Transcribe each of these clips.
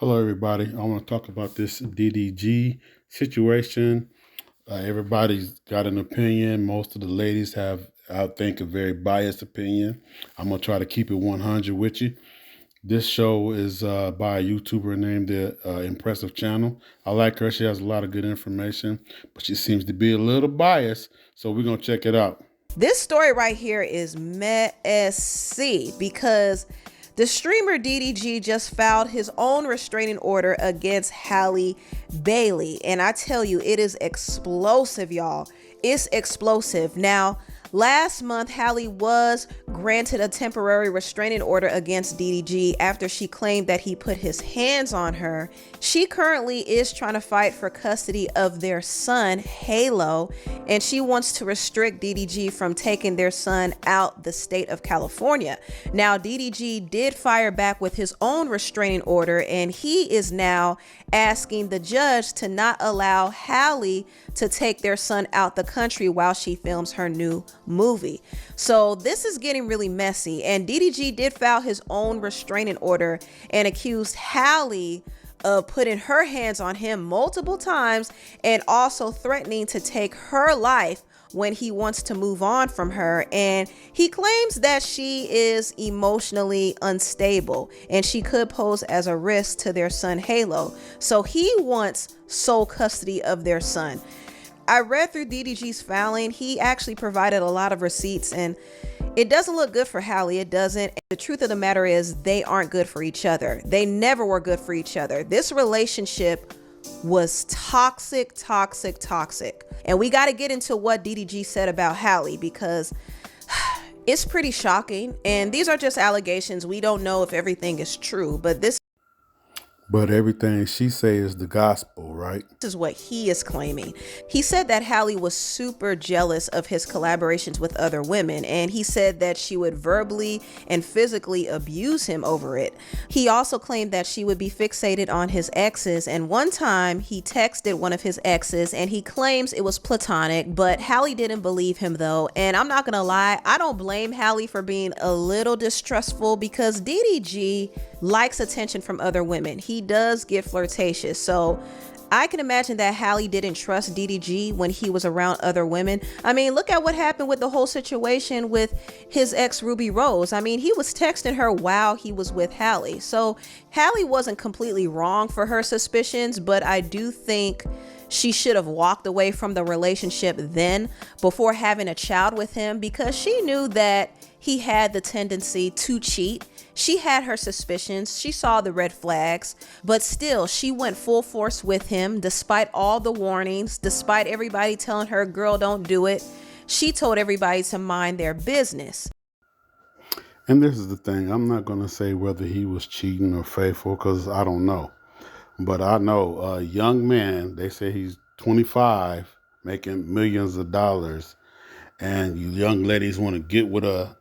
Hello, everybody. I want to talk about this DDG situation. Everybody's got an opinion. Most of the ladies have, I think, a very biased opinion. I'm going to try to keep it 100 with you. This show is by a YouTuber named the Impressive Channel. I like her. She has a lot of good information, but she seems to be a little biased. So we're going to check it out. This story right here is messy because the streamer DDG just filed his own restraining order against Halle Bailey. And I tell you, it is explosive, y'all. It's explosive. Now, last month, Halle was granted a temporary restraining order against DDG after she claimed that he put his hands on her. She currently is trying to fight for custody of their son, Halo, and she wants to restrict DDG from taking their son out the state of California. Now, DDG did fire back with his own restraining order, and he is now asking the judge to not allow Halle to take their son out the country while she films her new movie. So this is getting really messy, and DDG did file his own restraining order and accused Halle of putting her hands on him multiple times and also threatening to take her life when he wants to move on from her. And he claims that she is emotionally unstable and she could pose as a risk to their son Halo. So he wants sole custody of their son. I read through DDG's filing. He actually provided a lot of receipts, and it doesn't look good for Halle. It doesn't. And the truth of the matter is they aren't good for each other. They never were good for each other. This relationship was toxic. And we got to get into what DDG said about Halle because it's pretty shocking. And these are just allegations. We don't know if everything is true, But everything she say is the gospel, right? this is what he is claiming. He said that Halle was super jealous of his collaborations with other women, and he said that she would verbally and physically abuse him over it. He also claimed that she would be fixated on his exes, and one time he texted one of his exes and he claims it was platonic, but Halle didn't believe him though. And I'm not gonna lie, I don't blame Halle for being a little distrustful because DDG likes attention from other women. He does get flirtatious, so I can imagine that Halle didn't trust DDG when he was around other women. I mean, look at what happened with the whole situation with his ex Ruby Rose. I mean, he was texting her while he was with Halle. So Halle wasn't completely wrong for her suspicions, but I do think she should have walked away from the relationship then before having a child with him because she knew that he had the tendency to cheat. She had her suspicions. She saw the red flags, but still she went full force with him despite all the warnings, despite everybody telling her, girl, don't do it. She told everybody to mind their business. And this is the thing. I'm not going to say whether he was cheating or faithful because I don't know. But I know a young man, they say he's 25, making millions of dollars. And you young ladies want to get with a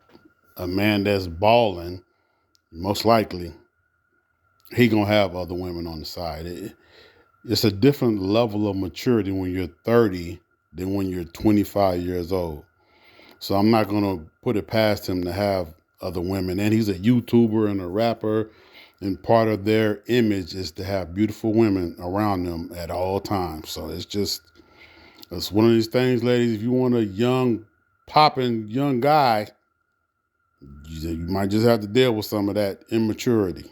man that's balling, most likely he going to have other women on the side. It's a different level of maturity when you're 30 than when you're 25 years old. So I'm not going to put it past him to have other women. And he's a YouTuber and a rapper. And part of their image is to have beautiful women around them at all times. So it's one of these things, ladies. If you want a young, popping young guy, you might just have to deal with some of that immaturity.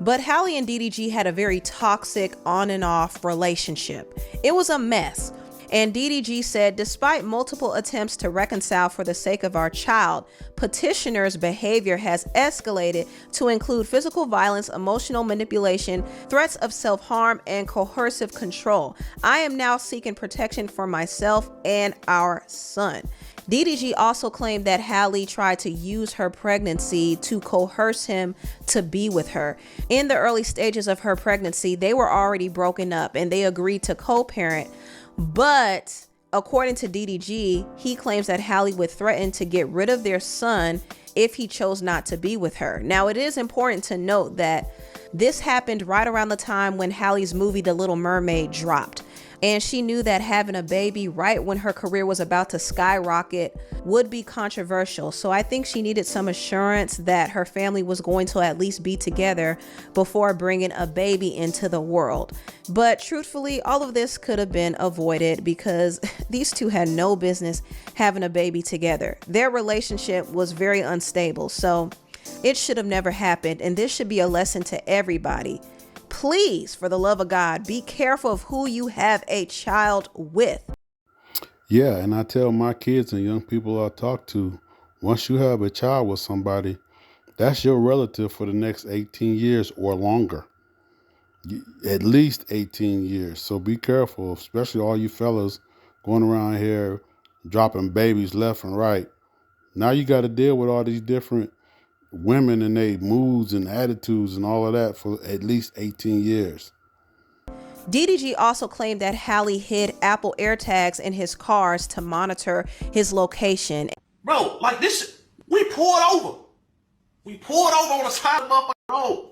But Halle and DDG had a very toxic on and off relationship. It was a mess. And DDG said, despite multiple attempts to reconcile for the sake of our child, petitioner's behavior has escalated to include physical violence, emotional manipulation, threats of self-harm, and coercive control. I am now seeking protection for myself and our son. DDG also claimed that Halle tried to use her pregnancy to coerce him to be with her. In the early stages of her pregnancy, they were already broken up and they agreed to co-parent. But according to DDG, he claims that Halle would threaten to get rid of their son if he chose not to be with her. Now, it is important to note that this happened right around the time when Halle's movie The Little Mermaid dropped. And she knew that having a baby right when her career was about to skyrocket would be controversial. So I think she needed some assurance that her family was going to at least be together before bringing a baby into the world. But truthfully, all of this could have been avoided because these two had no business having a baby together. Their relationship was very unstable, so it should have never happened. And this should be a lesson to everybody. Please, for the love of God, be careful of who you have a child with. Yeah, and I tell my kids and young people I talk to, once you have a child with somebody, that's your relative for the next 18 years or longer. At least 18 years. So be careful, especially all you fellas going around here dropping babies left and right. Now you got to deal with all these different women and their moods and attitudes and all of that for at least 18 years. DDG also claimed that Halle hid Apple AirTags in his cars to monitor his location. Bro, like this, we pulled over. We pulled over on the side of the motherfucking road.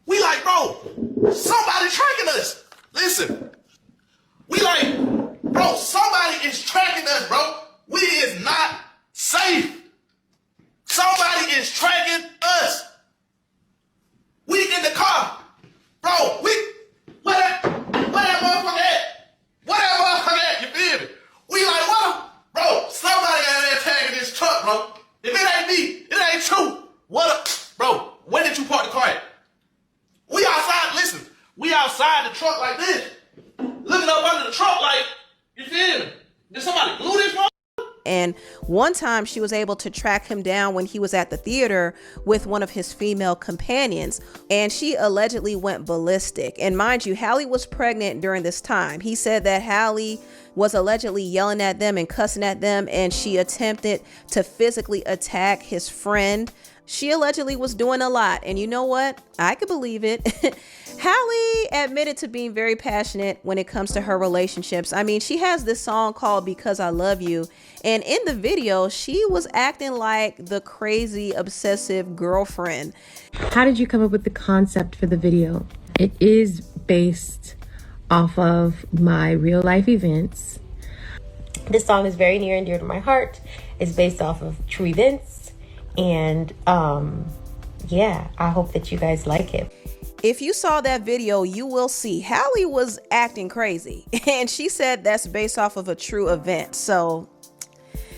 We like, bro, somebody tracking us. Listen, we like, bro, somebody is tracking us, bro. We is not safe. Somebody is tracking us. We in the car. Bro, where that motherfucker at? Where that motherfucker at? You feel me? We like, what? Bro, somebody got there tagging this truck, bro. If it ain't me, it ain't you. What up? Bro, where did you park the car at? We outside, listen, we outside the truck like this. Looking up under the truck like, you feel me? Did somebody glue this one? And one time she was able to track him down when he was at the theater with one of his female companions, and she allegedly went ballistic. And mind you, Halle was pregnant during this time. He said that Halle was allegedly yelling at them and cussing at them, and she attempted to physically attack his friend. She allegedly was doing a lot, and you know what? I could believe it. Halle admitted to being very passionate when it comes to her relationships. I mean, she has this song called Because I Love You, and in the video, she was acting like the crazy, obsessive girlfriend. How did you come up with the concept for the video? It is based off of my real life events. This song is very near and dear to my heart. It's based off of true events. And yeah, I hope that you guys like it. If you saw that video, you will see Halle was acting crazy, and she said that's based off of a true event. So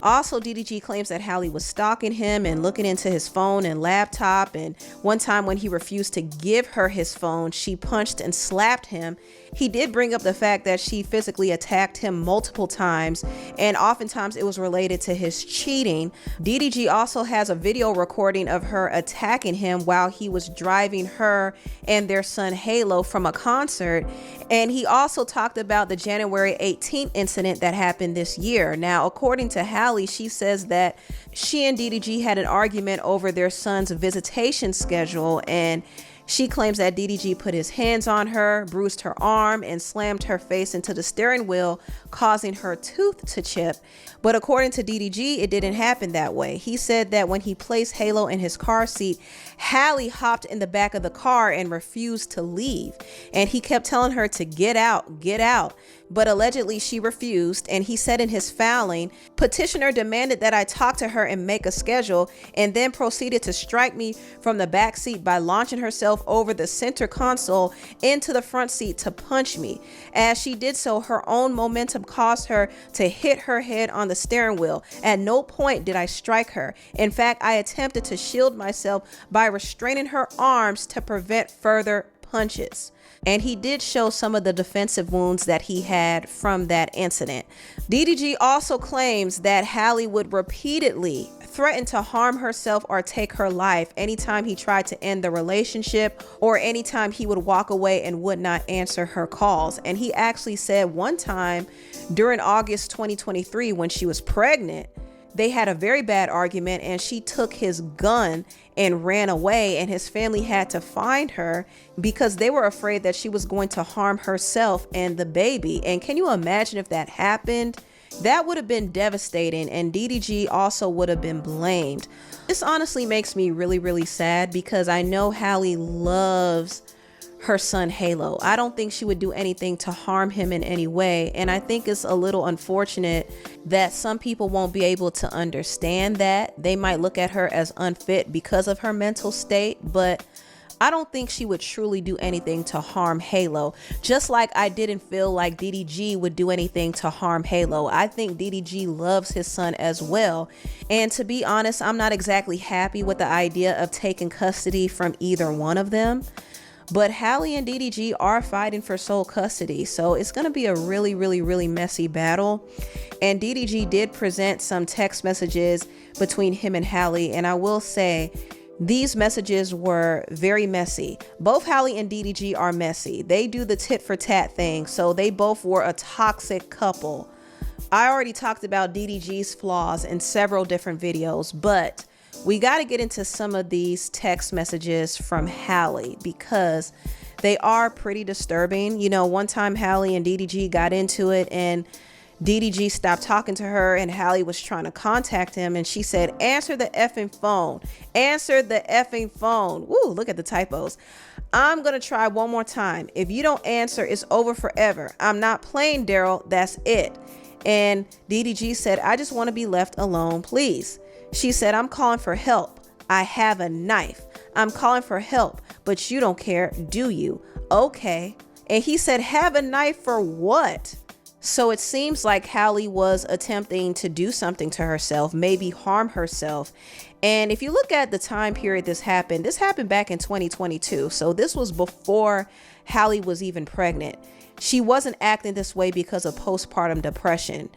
also, DDG claims that Halle was stalking him and looking into his phone and laptop. And one time when he refused to give her his phone, she punched and slapped him. He did bring up the fact that she physically attacked him multiple times, and oftentimes it was related to his cheating. DDG also has a video recording of her attacking him while he was driving her and their son Halo from a concert. And he also talked about the January 18th incident that happened this year. Now, according to Halle, she says that she and DDG had an argument over their son's visitation schedule, and she claims that DDG put his hands on her, bruised her arm, and slammed her face into the steering wheel, causing her tooth to chip. But according to DDG, it didn't happen that way. He said that when he placed Halo in his car seat, Halle hopped in the back of the car and refused to leave. And he kept telling her to get out, get out. But allegedly she refused, and he said in his filing, petitioner demanded that I talk to her and make a schedule, and then proceeded to strike me from the back seat by launching herself over the center console into the front seat to punch me. As she did so, her own momentum caused her to hit her head on the steering wheel. At no point did I strike her. In fact, I attempted to shield myself by restraining her arms to prevent further punches. And he did show some of the defensive wounds that he had from that incident. DDG also claims that Halle would repeatedly threaten to harm herself or take her life anytime he tried to end the relationship, or anytime he would walk away and would not answer her calls. And he actually said one time during August 2023, when she was pregnant, they had a very bad argument, and she took his gun and ran away, and his family had to find her because they were afraid that she was going to harm herself and the baby. And can you imagine if that happened? That would have been devastating, and DDG also would have been blamed. This honestly makes me really, really sad because I know Halle loves her son Halo. I don't think she would do anything to harm him in any way. And I think it's a little unfortunate that some people won't be able to understand that. They might look at her as unfit because of her mental state, but I don't think she would truly do anything to harm Halo. Just like I didn't feel like DDG would do anything to harm Halo. I think DDG loves his son as well. And to be honest, I'm not exactly happy with the idea of taking custody from either one of them. But Hallie and DDG are fighting for sole custody. So it's going to be a really, really, really messy battle. And DDG did present some text messages between him and Hallie. And I will say, these messages were very messy. Both Hallie and DDG are messy. They do the tit for tat thing. So they both were a toxic couple. I already talked about DDG's flaws in several different videos, but we got to get into some of these text messages from Hallie because they are pretty disturbing. You know, one time Hallie and DDG got into it and DDG stopped talking to her and Hallie was trying to contact him and she said, answer the effing phone. Answer the effing phone. Woo, look at the typos. I'm going to try one more time. If you don't answer, it's over forever. I'm not playing, Daryl. That's it. And DDG said, I just want to be left alone, please. She said, I'm calling for help. I have a knife. I'm calling for help, but you don't care, do you? Okay. And he said, have a knife for what? So it seems like Hallie was attempting to do something to herself, maybe harm herself. And if you look at the time period this happened back in 2022. So this was before Hallie was even pregnant. She wasn't acting this way because of postpartum depression.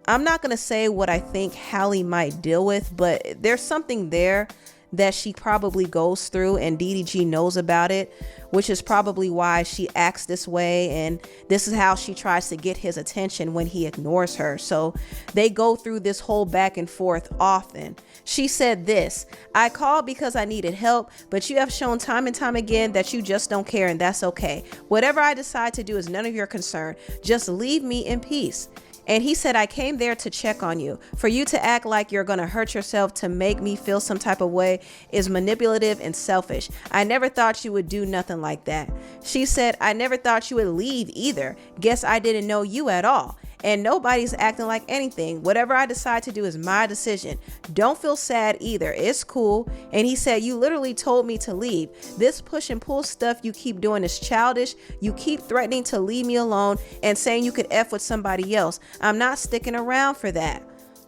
I'm not going to say what I think Hallie might deal with, but there's something there that she probably goes through and DDG knows about it, which is probably why she acts this way. And this is how she tries to get his attention when he ignores her. So they go through this whole back and forth often. She said this, I called because I needed help, but you have shown time and time again that you just don't care, and that's okay. Whatever I decide to do is none of your concern. Just leave me in peace. And he said, I came there to check on you. For you to act like you're going to hurt yourself to make me feel some type of way is manipulative and selfish. I never thought you would do nothing like that. She said, I never thought you would leave either. Guess I didn't know you at all. And nobody's acting like anything. Whatever I decide to do is my decision. Don't feel sad either. It's cool. And he said, you literally told me to leave. This push and pull stuff you keep doing is childish. You keep threatening to leave me alone and saying you could F with somebody else. I'm not sticking around for that.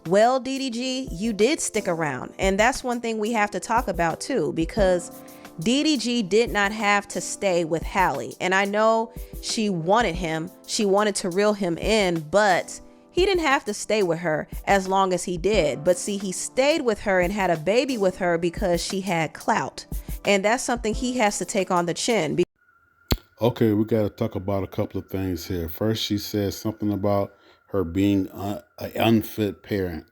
Well, DDG, you did stick around. And that's one thing we have to talk about too, because DDG did not have to stay with Hallie. And I know she wanted him. She wanted to reel him in, but he didn't have to stay with her as long as he did. But see, he stayed with her and had a baby with her because she had clout. And that's something he has to take on the chin. Okay, we got to talk about a couple of things here. First, she said something about her being an unfit parent.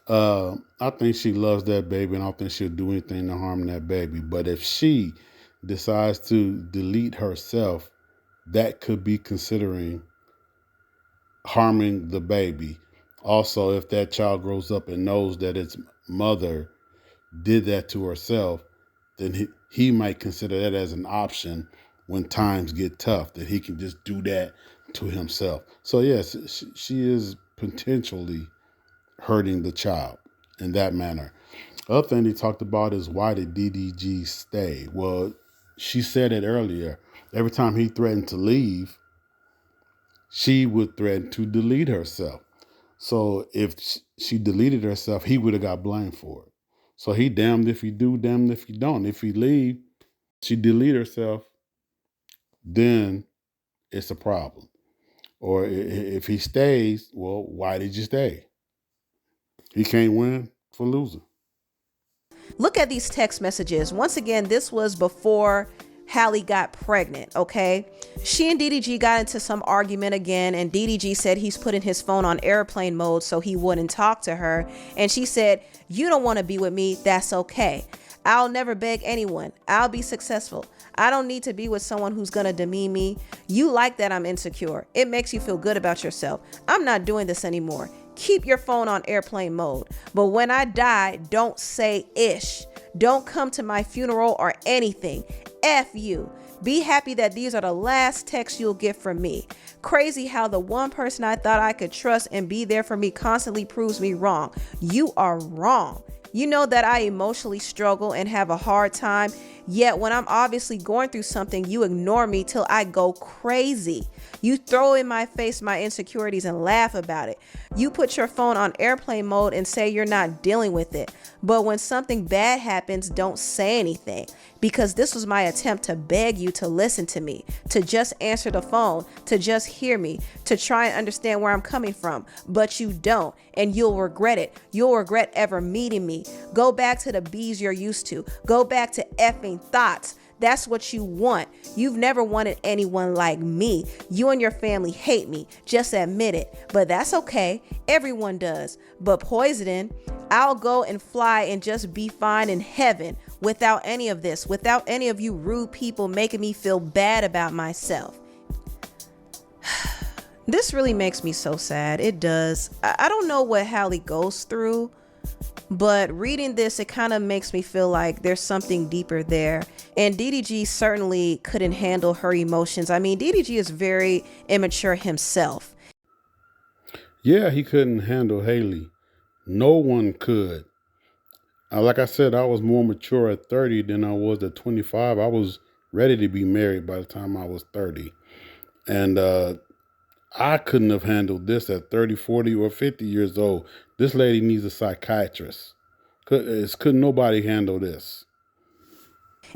I think she loves that baby, and I don't think she'll do anything to harm that baby. But if she decides to delete herself, that could be considering harming the baby. Also, if that child grows up and knows that its mother did that to herself, then he might consider that as an option when times get tough, that he can just do that to himself. So yes, she is potentially hurting the child in that manner. Other thing he talked about is, why did DDG stay? Well, she said it earlier. Every time he threatened to leave, she would threaten to delete herself. So if she deleted herself, he would have got blamed for it. So he damned if he do, damned if he don't. If he leave, she delete herself, then it's a problem. Or if he stays, well, why did you stay? He can't win for losing. Look at these text messages. Once again, this was before Hallie got pregnant, okay? She and DDG got into some argument again, and DDG said he's putting his phone on airplane mode so he wouldn't talk to her. And she said, you don't want to be with me, that's okay. I'll never beg anyone. I'll be successful. I don't need to be with someone who's going to demean me. You like that I'm insecure. It makes you feel good about yourself. I'm not doing this anymore. Keep your phone on airplane mode. But when I die, don't say ish. Don't come to my funeral or anything. F you. Be happy that these are the last texts you'll get from me. Crazy how the one person I thought I could trust and be there for me constantly proves me wrong. You are wrong. You know that I emotionally struggle and have a hard time, yet when I'm obviously going through something, you ignore me till I go crazy. You throw in my face my insecurities and laugh about it. You put your phone on airplane mode and say you're not dealing with it. But when something bad happens, don't say anything. Because this was my attempt to beg you to listen to me, to just answer the phone, to just hear me, to try and understand where I'm coming from. But you don't, and you'll regret it. You'll regret ever meeting me. Go back to the B's you're used to. Go back to effing thoughts. That's what you want. You've never wanted anyone like me. You and your family hate me. Just admit it. But that's okay. Everyone does. But poisoning, I'll go and fly and just be fine in heaven without any of this, without any of you rude people making me feel bad about myself. This really makes me so sad. It does. I don't know what Hallie goes through, but reading this, it kind of makes me feel like there's something deeper there. And DDG certainly couldn't handle her emotions. I mean, DDG is very immature himself. Yeah, he couldn't handle Haley. No one could. Like I said, I was more mature at 30 than I was at 25. I was ready to be married by the time I was 30. And I couldn't have handled this at 30, 40, or 50 years old. This lady needs a psychiatrist. Couldn't nobody handle this.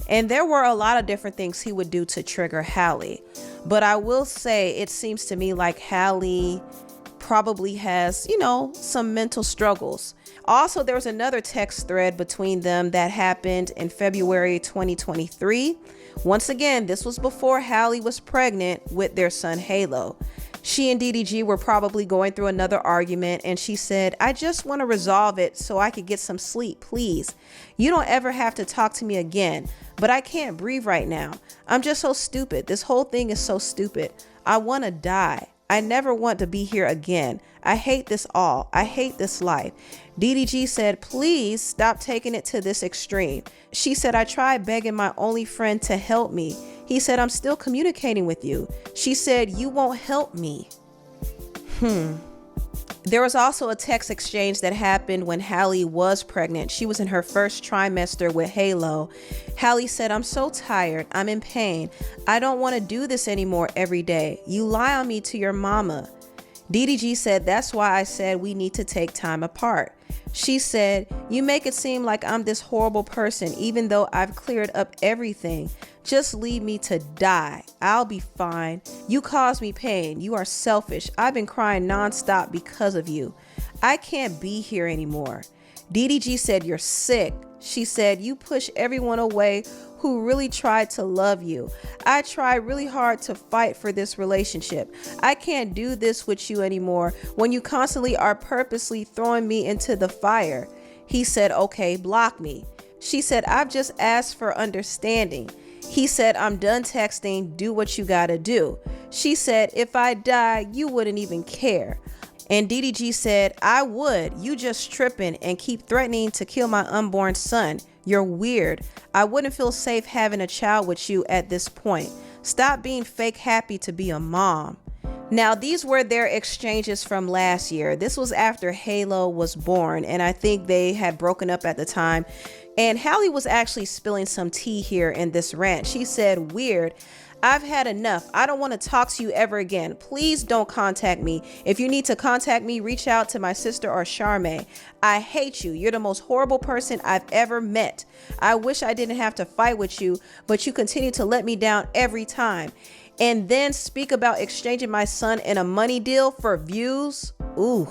And there were a lot of different things he would do to trigger Hallie. But I will say, it seems to me like Hallie probably has, some mental struggles. Also, there was another text thread between them that happened in February 2023. Once again, this was before Hallie was pregnant with their son Halo. She and DDG were probably going through another argument, and she said, "I just want to resolve it so I could get some sleep, please. You don't ever have to talk to me again, but I can't breathe right now. I'm just so stupid. This whole thing is so stupid. I want to die. I never want to be here again. I hate this all. I hate this life." DDG said, "Please stop taking it to this extreme." She said, "I tried begging my only friend to help me. He said, I'm still communicating with you." She said, "You won't help me." There was also a text exchange that happened when Hallie was pregnant. She was in her first trimester with Halo. Hallie said, "I'm so tired. I'm in pain. I don't want to do this anymore every day. You lie on me to your mama." DDG said, "That's why I said we need to take time apart." She said, "You make it seem like I'm this horrible person, even though I've cleared up everything. Just leave me to die. I'll be fine. You cause me pain. You are selfish. I've been crying nonstop because of you. I can't be here anymore." DDG said, "You're sick." She said, "You push everyone away who really tried to love you. I tried really hard to fight for this relationship. I can't do this with you anymore when you constantly are purposely throwing me into the fire." He said, "Okay, block me." She said, "I've just asked for understanding." He said, "I'm done texting. Do what you gotta do." She said, "If I die, you wouldn't even care." And DDG said, "I would. You just tripping and keep threatening to kill my unborn son. You're weird. I wouldn't feel safe having a child with you at this point. Stop being fake happy to be a mom." Now, these were their exchanges from last year. This was after Halo was born, and I think they had broken up at the time. And Hallie was actually spilling some tea here in this rant. She said, "Weird. I've had enough. I don't want to talk to you ever again. Please don't contact me. If you need to contact me, reach out to my sister or Charmaine. I hate you. You're the most horrible person I've ever met. I wish I didn't have to fight with you, but you continue to let me down every time. And then speak about exchanging my son in a money deal for views. Ooh.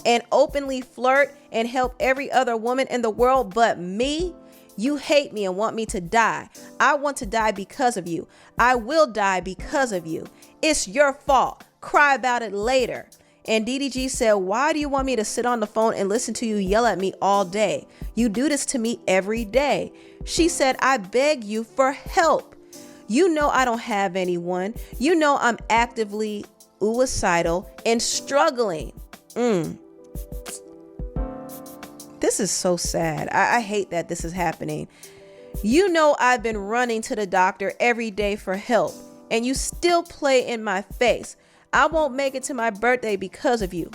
And openly flirt and help every other woman in the world but me. You hate me and want me to die. I want to die because of you. I will die because of you. It's your fault. Cry about it later." And DDG said, "Why do you want me to sit on the phone and listen to you yell at me all day? You do this to me every day." She said, "I beg you for help. You know I don't have anyone. You know I'm actively suicidal and struggling." This is so sad. I hate that this is happening. You know I've been running to the doctor every day for help, and you still play in my face. I won't make it to my birthday because of you.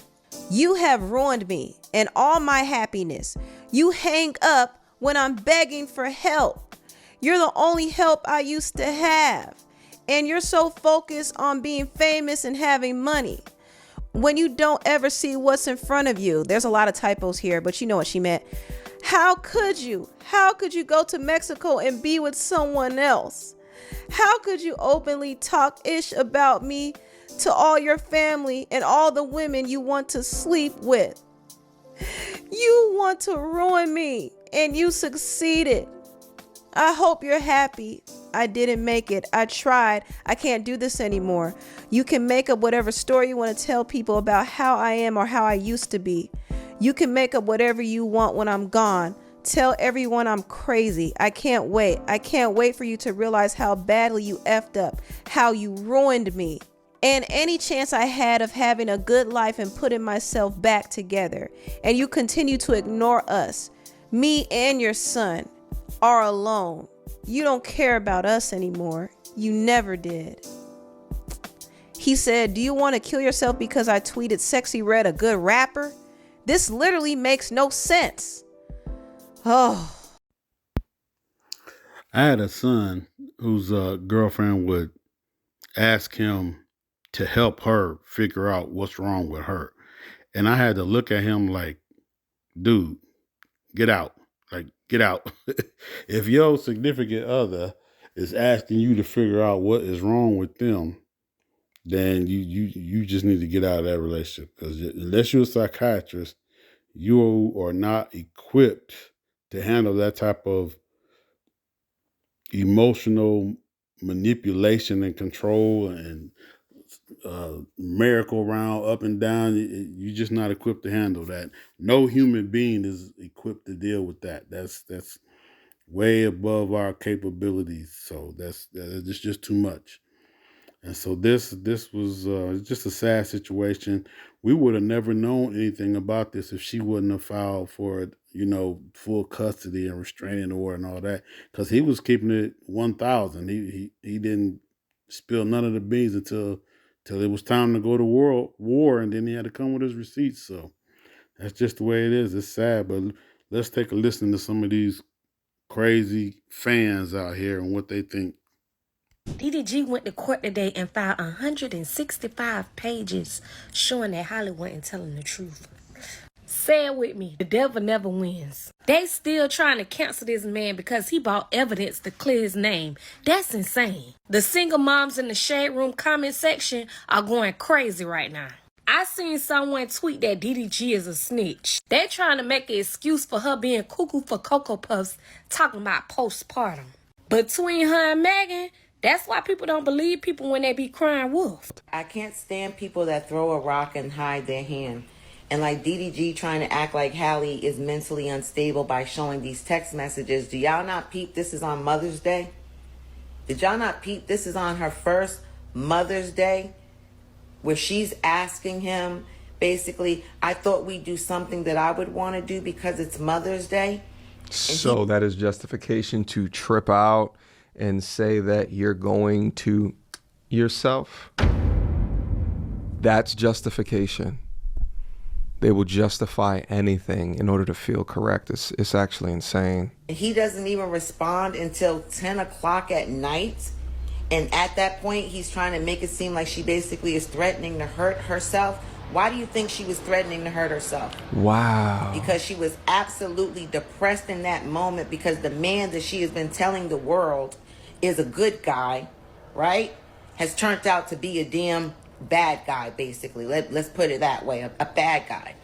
You have ruined me and all my happiness. You hang up when I'm begging for help. You're the only help I used to have. And you're so focused on being famous and having money when you don't ever see what's in front of you. There's a lot of typos here, but you know what she meant. How could you? How could you go to Mexico and be with someone else? How could you openly talk ish about me to all your family and all the women you want to sleep with? You want to ruin me, and you succeeded. I hope you're happy. I didn't make it. I tried. I can't do this anymore. You can make up whatever story you want to tell people about how I am or how I used to be. You can make up whatever you want when I'm gone. Tell everyone I'm crazy. I can't wait. I can't wait for you to realize how badly you effed up, how you ruined me. And any chance I had of having a good life and putting myself back together. And you continue to ignore us. Me and your son are alone. You don't care about us anymore. You never did. He said, do you want to kill yourself because I tweeted Sexy Red a good rapper? This literally makes no sense. Oh. I had a son whose girlfriend would ask him to help her figure out what's wrong with her. And I had to look at him like, dude, get out. Like, get out. If your significant other is asking you to figure out what is wrong with them, then you just need to get out of that relationship. Because unless you're a psychiatrist, you are not equipped to handle that type of emotional manipulation and control and merry-go-round up and down. You're just not equipped to handle that. No human being is equipped to deal with that. That's way above our capabilities. So that's just too much. And so this was just a sad situation. We would have never known anything about this if she wouldn't have filed for it, full custody and restraining order and all that, because he was keeping it 1,000. He didn't spill none of the beans until it was time to go to war, and then he had to come with his receipts. So that's just the way it is. It's sad, but let's take a listen to some of these crazy fans out here and what they think. DDG went to court today and filed 165 pages showing that Holly wasn't telling the truth. Say it with me, the devil never wins. They still trying to cancel this man because he brought evidence to clear his name. That's insane. The single moms in the Shade Room comment section are going crazy right now. I seen someone tweet that DDG is a snitch. They're trying to make an excuse for her being cuckoo for Cocoa Puffs, talking about postpartum. Between her and Megan, that's why people don't believe people when they be crying wolf. I can't stand people that throw a rock and hide their hand. And like DDG trying to act like Hallie is mentally unstable by showing these text messages. Do y'all not peep this is on Mother's Day? Did y'all not peep this is on her first Mother's Day? Where she's asking him, basically, I thought we'd do something that I would want to do because it's Mother's Day. So that is justification to trip out and say that you're going to yourself. That's justification. They will justify anything in order to feel correct. It's actually insane. He doesn't even respond until 10 o'clock at night. And at that point, he's trying to make it seem like she basically is threatening to hurt herself. Why do you think she was threatening to hurt herself? Wow. Because she was absolutely depressed in that moment because the man that she has been telling the world is a good guy, right, has turned out to be a damn bad guy, basically. Let's put it that way, a bad guy.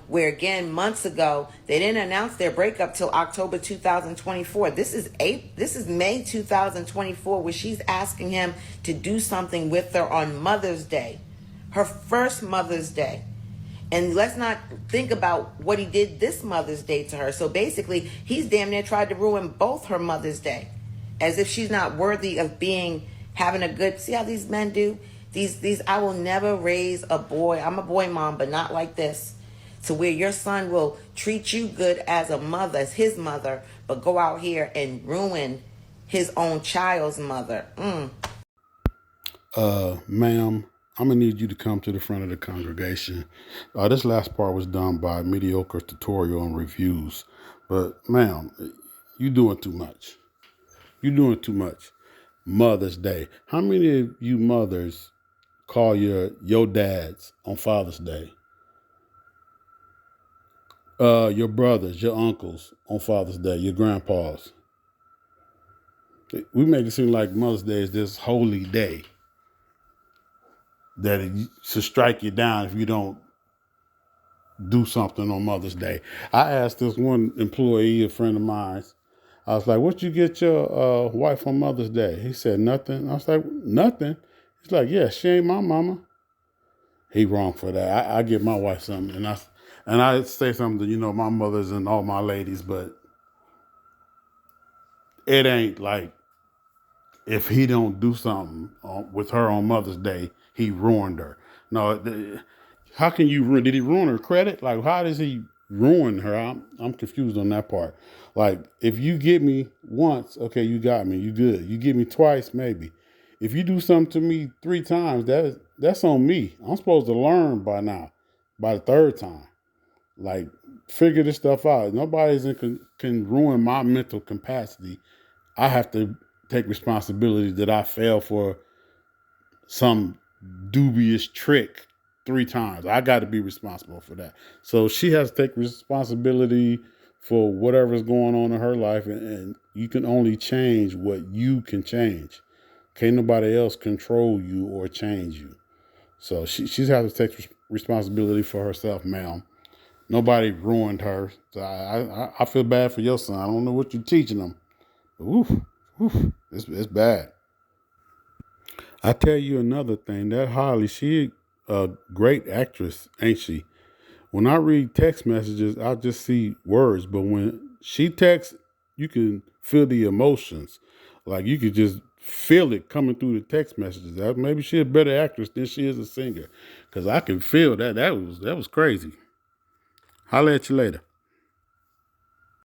Where again, months ago, they didn't announce their breakup till October 2024. This is May 2024, where she's asking him to do something with her on Mother's Day, her first Mother's Day. And let's not think about what he did this Mother's Day to her. So basically, he's damn near tried to ruin both her Mother's Day, as if she's not worthy of having a good. See how these men do? These I will never raise a boy. I'm a boy mom, but not like this. to where your son will treat you good as a mother, as his mother, but go out here and ruin his own child's mother. Ma'am, I'm gonna need you to come to the front of the congregation. This last part was done by Mediocre Tutorial and Reviews, but ma'am, you doing too much. You doing too much. Mother's Day. How many of you mothers call your dads on Father's Day? Your brothers, your uncles on Father's Day, your grandpas. We make it seem like Mother's Day is this holy day that it should strike you down if you don't do something on Mother's Day. I asked this one employee, a friend of mine, I was like, what you get your wife on Mother's Day? He said, nothing. I was like, nothing? He's like, yeah, she ain't my mama. He wrong for that. I give my wife something, and I say something to, my mothers and all my ladies, but it ain't like if he don't do something with her on Mother's Day, he ruined her. No, how can you ruin? Did he ruin her credit? Like, how does he ruin her? I'm confused on that part. Like, if you get me once, okay, you got me, you good. You get me twice, maybe. If you do something to me 3 times, that's on me. I'm supposed to learn by now, by the 3rd time. Like, figure this stuff out. Nobody's can ruin my mental capacity. I have to take responsibility that I fell for some dubious trick 3 times. I got to be responsible for that. So she has to take responsibility for whatever's going on in her life, and you can only change what you can change. Can't nobody else control you or change you. So she's has to take responsibility for herself, ma'am. Nobody ruined her. So I feel bad for your son. I don't know what you're teaching him. Oof, it's bad. I tell you another thing. That Holly, she a great actress, ain't she? When I read text messages, I just see words, but when she texts, you can feel the emotions. Like you could just feel it coming through the text messages. Maybe she's a better actress than she is a singer, because I can feel that. That was crazy. Holla at you later.